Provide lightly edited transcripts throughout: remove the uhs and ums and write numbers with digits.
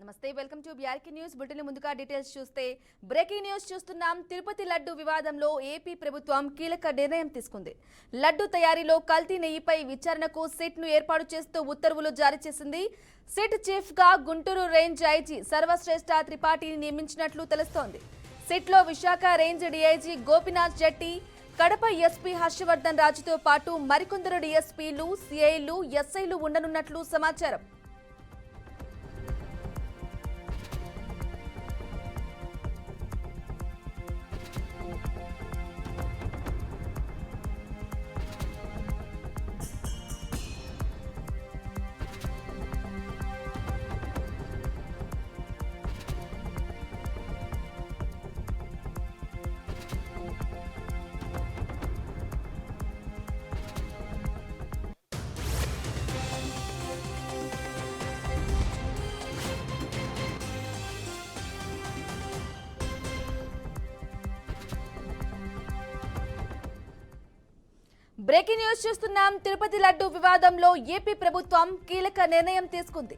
నమస్తే welcome to BRK news bulletin ముందుగా details చూస్తే బ్రేకింగ్ న్యూస్ చూస్తున్నాం. తిరుపతి లడ్డు వివాదంలో ఏపీ ప్రభుత్వం కీలక నిర్ణయం తీసుకుంది. లడ్డు తయారీలో కల్తీ నెయ్యిపై విచారణకు సిట్ ను ఏర్పాటు చేస్తూ ఉత్తర్వులు జారీ చేసింది. సిట్ చీఫ్ గా గుంటూరు రేంజ్ ఐజీ సర్వశ్రేష్ఠ త్రిపాఠిని నియమించినట్లు తెలుస్తోంది. సిట్ లో విశాఖ రేంజ్ డీఐజీ గోపీనాథ్ జెట్టి, కడప ఎస్పీ హర్షవర్ధన్ రాజుతో పాటు మరికొందరు డీఎస్పీలు, సిఐలు, ఎస్ఐలు ఉండనున్నట్లు సమాచారం. బ్రేకింగ్ న్యూస్ చూస్తున్నాం. తిరుపతి లడ్డు వివాదంలో ఏపీ ప్రభుత్వం కీలక నిర్ణయం తీసుకుంది.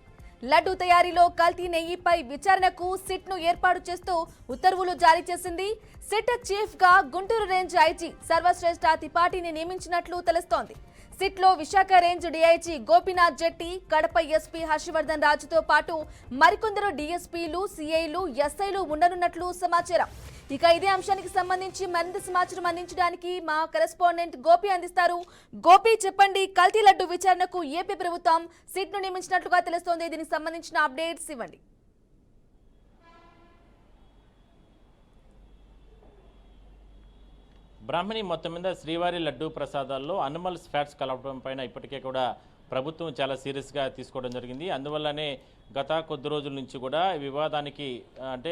లడ్డు తయారీలో కల్తీ నెయ్యిపై విచారణకు సిట్ ను ఏర్పాటు చేస్తూ ఉత్తర్వులు జారీ చేసింది. సిట్ చీఫ్ గా గుంటూరు రేంజ్ ఐజీ సర్వశ్రేష్ఠ త్రిపాఠిని నియమించినట్లు తెలుస్తోంది. సిట్ లో విశాఖ రేంజ్ డీఐజీ గోపీనాథ్ జెట్టి, కడప ఎస్పీ హర్షవర్ధన్ రాజుతో పాటు మరికొందరు డీఎస్పీలు, సిఐలు, ఎస్ఐలు ఉండనున్నట్లు సమాచారం. ఇక ఇదే అంశానికి సంబంధించి మరింత సమాచారం అందించడానికి మా కరెస్పాండెంట్ గోపి అందిస్తారు. గోపి, చెప్పండి, కల్తీ లడ్డు విచారణకు ఏపీ ప్రభుత్వం సిట్ ను నియమించినట్లుగా తెలుస్తోంది. దీనికి సంబంధించిన అప్డేట్స్ ఇవ్వండి. బ్రాహ్మణి మొత్తం మీద శ్రీవారి లడ్డూ ప్రసాదాల్లో అనిమల్స్ ఫ్యాట్స్ కలపడం పైన ఇప్పటికే కూడా ప్రభుత్వం చాలా సీరియస్గా తీసుకోవడం జరిగింది. అందువల్లనే గత కొద్ది రోజుల నుంచి కూడా వివాదానికి అంటే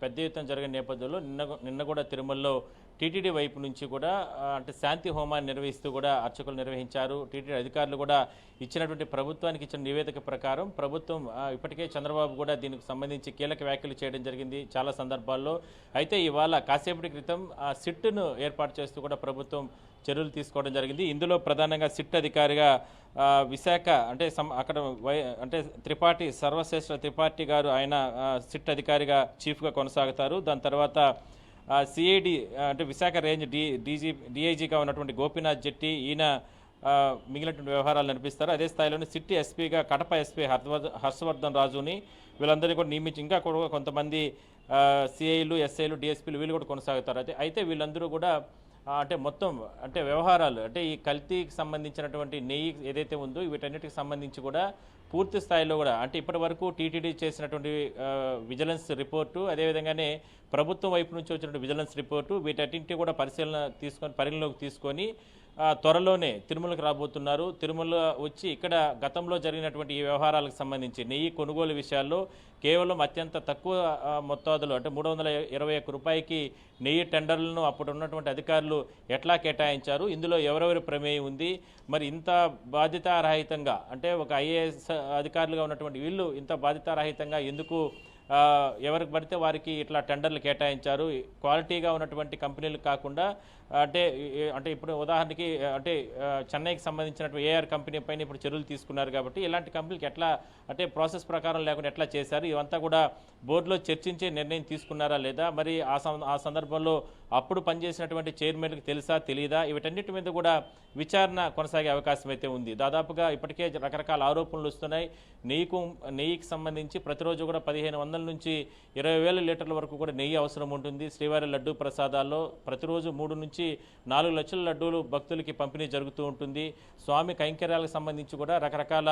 పెద్ద ఎత్తున జరిగిన నేపథ్యంలో నిన్న కూడా తిరుమలలో టీటీడీ వైపు నుంచి కూడా అంటే శాంతి హోమాన్ని నిర్వహిస్తూ కూడా అర్చకులు నిర్వహించారు. టీటీడీ అధికారులు కూడా ఇచ్చినటువంటి ప్రభుత్వానికి ఇచ్చిన నివేదిక ప్రకారం ప్రభుత్వం ఇప్పటికే చంద్రబాబు కూడా దీనికి సంబంధించి కీలక వ్యాఖ్యలు చేయడం జరిగింది చాలా సందర్భాల్లో. అయితే ఇవాళ కాసేపటి క్రితం సిట్ను ఏర్పాటు చేస్తూ కూడా ప్రభుత్వం చర్యలు తీసుకోవడం జరిగింది. ఇందులో ప్రధానంగా సిట్ అధికారిగా విశాఖ అంటే అక్కడ అంటే త్రిపాఠి సర్వశ్రేష్ఠ త్రిపాఠి గారు ఆయన సిట్ అధికారిగా చీఫ్గా కొనసాగుతారు. దాని తర్వాత సిఐడి అంటే విశాఖ రేంజ్ డిఐజీగా ఉన్నటువంటి గోపీనాథ్ జెట్టి ఈయన మిగిలినటువంటి వ్యవహారాలు నడిపిస్తారు. అదే స్థాయిలోనే సిట్ ఎస్పీగా కడప ఎస్పీ హర్షవర్ధన్ రాజుని వీళ్ళందరినీ కూడా నియమించి ఇంకా కూడా కొంతమంది సిఐలు, ఎస్ఐలు, డిఎస్పీలు వీళ్ళు కూడా కొనసాగుతారు. అయితే వీళ్ళందరూ కూడా అంటే మొత్తం అంటే వ్యవహారాలు అంటే ఈ కల్తీకి సంబంధించినటువంటి నెయ్యి ఏదైతే ఉందో వీటన్నిటికి సంబంధించి కూడా పూర్తి స్థాయిలో కూడా అంటే ఇప్పటి వరకు టీటీడీ చేసినటువంటి విజిలెన్స్ రిపోర్టు, అదేవిధంగానే ప్రభుత్వం వైపు నుంచి వచ్చినటువంటి విజిలెన్స్ రిపోర్టు వీటన్నింటినీ కూడా పరిగణలోకి తీసుకొని త్వరలోనే తిరుమలకు రాబోతున్నారు. తిరుమల వచ్చి ఇక్కడ గతంలో జరిగినటువంటి ఈ వ్యవహారాలకు సంబంధించి నెయ్యి కొనుగోలు విషయాల్లో కేవలం అత్యంత తక్కువ మొత్తాదులు అంటే 321 రూపాయకి నెయ్యి టెండర్లను అప్పుడు ఉన్నటువంటి అధికారులు ఎట్లా కేటాయించారు, ఇందులో ఎవరెవరి ప్రమేయం ఉంది, మరి ఇంత బాధ్యతారహితంగా అంటే ఒక ఐఏఎస్ అధికారులుగా ఉన్నటువంటి వీళ్ళు ఇంత బాధ్యతారహితంగా ఎందుకు ఎవరికి పడితే వారికి ఇట్లా టెండర్లు కేటాయించారు, క్వాలిటీగా ఉన్నటువంటి కంపెనీలు కాకుండా అంటే ఇప్పుడు ఉదాహరణకి అంటే చెన్నైకి సంబంధించినటువంటి ఏఆర్ కంపెనీ పైన ఇప్పుడు చర్యలు తీసుకున్నారు కాబట్టి ఇలాంటి కంపెనీకి ఎట్లా అంటే ప్రాసెస్ ప్రకారం లేకుండా ఎట్లా చేశారు, ఇవంతా కూడా బోర్డులో చర్చించే నిర్ణయం తీసుకున్నారా లేదా, మరి ఆ సందర్భంలో అప్పుడు పనిచేసినటువంటి చైర్మన్కి తెలుసా తెలియదా, వీటన్నిటి మీద కూడా విచారణ కొనసాగే అవకాశం అయితే ఉంది. దాదాపుగా ఇప్పటికే రకరకాల ఆరోపణలు వస్తున్నాయి. నెయ్యికి సంబంధించి ప్రతిరోజు కూడా 1500 నుంచి 20,000 లీటర్ల వరకు కూడా నెయ్యి అవసరం ఉంటుంది. శ్రీవారి లడ్డూ ప్రసాదాల్లో ప్రతిరోజు 3 నుంచి 4 లక్షల లడ్డూలు భక్తులకి పంపిణీ జరుగుతూ ఉంటుంది. స్వామి కైంకర్యాలకు సంబంధించి కూడా రకరకాల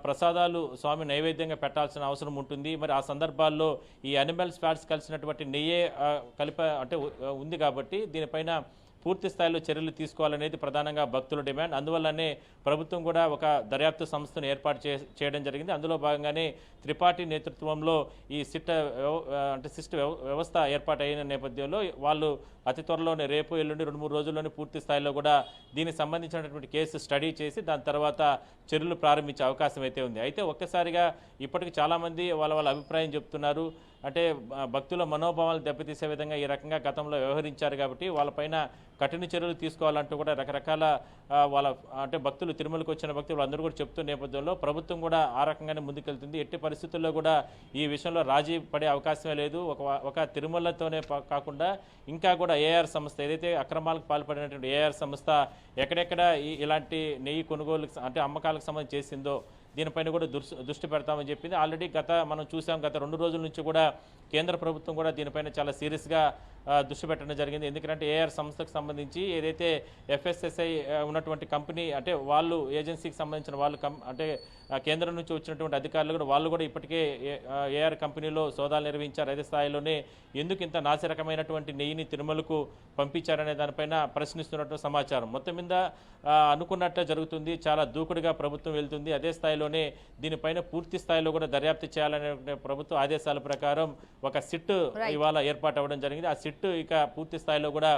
ప్రసాదాలు స్వామి నైవేద్యంగా పెట్టాల్సిన అవసరం ఉంటుంది. మరి ఆ సందర్భాల్లో ఈ అనిమల్స్ ఫ్యాట్స్ కలిసినటువంటి నెయ్యే అంటే ఉంది కాబట్టి దీనిపైన పూర్తి స్థాయిలో చర్యలు తీసుకోవాలనేది ప్రధానంగా భక్తుల డిమాండ్. అందువల్లనే ప్రభుత్వం కూడా ఒక దర్యాప్తు సంస్థను ఏర్పాటు చేయడం జరిగింది. అందులో భాగంగానే త్రిపాఠి నేతృత్వంలో ఈ సిట్ వ్యవస్థ ఏర్పాటు అయిన నేపథ్యంలో వాళ్ళు అతి త్వరలోనే రేపు ఎల్లుండి 2-3 రోజుల్లోనే పూర్తి స్థాయిలో కూడా దీనికి సంబంధించినటువంటి కేసు స్టడీ చేసి దాని తర్వాత చర్యలు ప్రారంభించే అవకాశం అయితే ఉంది. అయితే ఒక్కసారిగా ఇప్పటికి చాలామంది వాళ్ళ అభిప్రాయం చెప్తున్నారు. అంటే భక్తుల మనోభావాలు దెబ్బతీసే విధంగా ఈ రకంగా గతంలో వ్యవహరించారు కాబట్టి వాళ్ళపైన కఠిన చర్యలు తీసుకోవాలంటూ కూడా రకరకాల వాళ్ళ అంటే భక్తులు తిరుమలకు వచ్చిన భక్తులు అందరూ కూడా చెప్తున్న నేపథ్యంలో ప్రభుత్వం కూడా ఆ రకంగానే ముందుకెళ్తుంది. ఎట్టి పరిస్థితుల్లో కూడా ఈ విషయంలో రాజీ పడే అవకాశమే లేదు. ఒక తిరుమలతోనే కాకుండా ఇంకా కూడా ఏఆర్ సంస్థ ఏదైతే అక్రమాలకు పాల్పడినటువంటి ఏఆర్ సంస్థ ఎక్కడెక్కడ ఇలాంటి నెయ్యి కొనుగోలు అంటే అమ్మకాలకు సంబంధించి చేసిందో దీనిపైన కూడా దృష్టి పెడతామని చెప్పింది. ఆల్రెడీ మనం చూసాం గత 2 రోజుల నుంచి కూడా కేంద్ర ప్రభుత్వం కూడా దీనిపైన చాలా సీరియస్గా దృష్టి పెట్టడం జరిగింది. ఎందుకంటే ఏఆర్ సంస్థకు సంబంధించి ఏదైతే ఎఫ్ఎస్ఎస్ఐ ఉన్నటువంటి కంపెనీ అంటే వాళ్ళు ఏజెన్సీకి సంబంధించిన వాళ్ళు అంటే కేంద్రం నుంచి వచ్చినటువంటి అధికారులు కూడా వాళ్ళు కూడా ఇప్పటికే ఏఆర్ కంపెనీలో సోదాలు నిర్వహించారు. అదే స్థాయిలోనే ఎందుకు ఇంత నాసిరకమైనటువంటి నెయ్యిని తిరుమలకు పంపించారనే దానిపైన ప్రశ్నిస్తున్నట్టు సమాచారం. మొత్తం మీద అనుకున్నట్లే జరుగుతుంది. చాలా దూకుడుగా ప్రభుత్వం వెళ్తుంది. అదే స్థాయిలోనే దీనిపైన పూర్తి స్థాయిలో కూడా దర్యాప్తు చేయాలనే ప్రభుత్వ ఆదేశాల ప్రకారం ఒక సిట్ ఇవాళ ఏర్పాటు అవ్వడం జరిగింది. ఆ సిట్ ఇక పూర్తి స్థాయిలో కూడా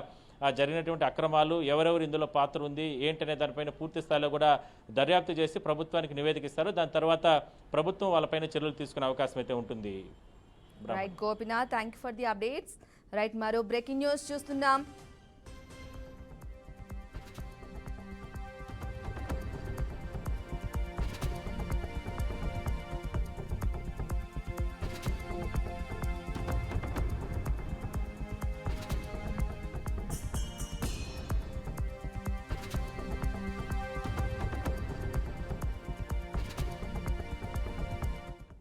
జరిగినటువంటి అక్రమాలు ఎవరెవరు ఇందులో పాత్ర ఉంది ఏంటనే దానిపైన పూర్తి స్థాయిలో కూడా దర్యాప్తు చేసి ప్రభుత్వానికి నివేదిక ఇస్తారు. దాని తర్వాత ప్రభుత్వం వాళ్ళపైన చర్యలు తీసుకునే అవకాశం అయితే ఉంటుంది. Right Gopinath, thank you for the updates. Right, మరో బ్రేకింగ్ న్యూస్ చూస్తున్నాం.